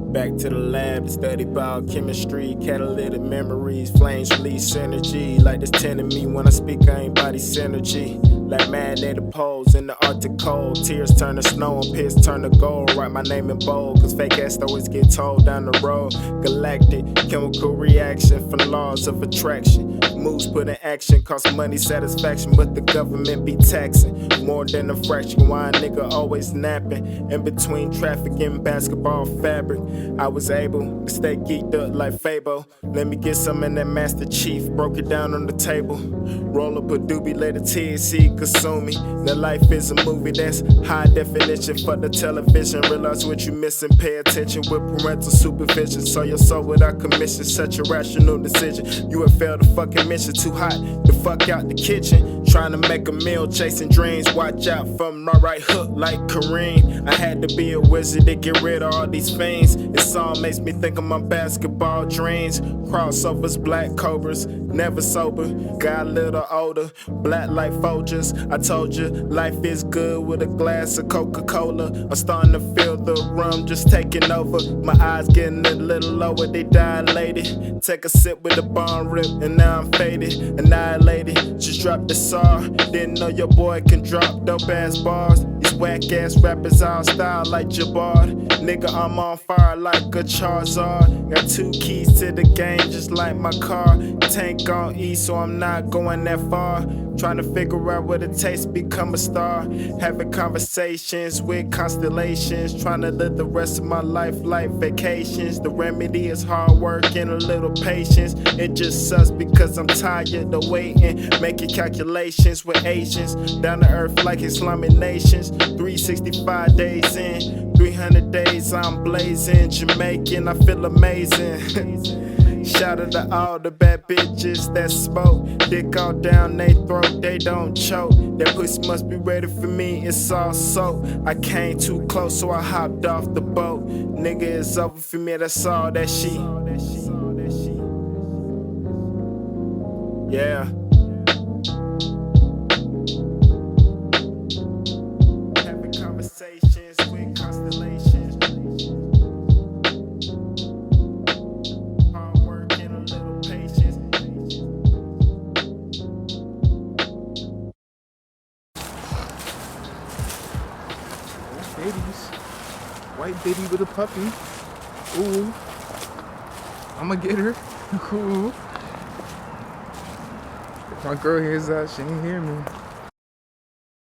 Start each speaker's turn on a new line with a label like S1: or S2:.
S1: Back to the lab to study biochemistry, catalytic memories, flames release energy. Like this telling me when I speak, I ain't body synergy. Like magnetic poles in the Arctic cold. Tears turn to snow and piss turn to gold. Write my name in bold, cause fake ass always get told down the road. Galactic chemical reaction from laws of attraction. Moves put in action, cost money satisfaction, but the government be taxing more than a fraction. Why a nigga always napping in between traffic and basketball fabric. I was able to stay geeked up like Fable. Let me get some in that Master Chief. Broke it down on the table. Roll up a doobie, let the THC consume me. Now life is a movie that's high definition for the television. Realize what you missing, pay attention with parental supervision. So your soul without commission, such a rational decision. You have failed the fucking mission, too hot to fuck out the kitchen. Trying to make a meal, chasing dreams. Watch out from my right hook like Kareem. I had to be a wizard to get rid of all these fiends. This song makes me think of my basketball dreams. Crossovers, black cobras, never sober. Got a little older, black like Folgers. I told you, life is good with a glass of Coca-Cola. I'm starting to feel the rum just taking over. My eyes getting a little lower, they dilated. Take a sip with a bomb rip, and now I'm faded, annihilated. Just dropped the SAR, didn't know your boy can drop dope ass bars. These whack ass rappers all style like Jabard. Nigga, I'm on fire like a Charizard. Got 2 keys to the game just like my car. Tank on E, so I'm not going that far. Trying to figure out what it takes to become a star. Having conversations with constellations. Trying to live the rest of my life like vacations. The remedy is hard work and a little patience. It just sucks because I'm tired of waiting. Making calculations with Asians. Down to earth like Islamic nations. 365 days in, 300 days I'm blazing. Jamaican, I feel amazing. Shout out to all the bad bitches that smoke. Dick all down they throat, they don't choke. That pussy must be ready for me, it's all soap. I came too close, so I hopped off the boat. Nigga, it's over for me, that's all that she. Yeah. Having conversations with constellations.
S2: Babies. White baby with a puppy. Ooh. I'ma get her. Ooh. If my girl hears that, she ain't hear me.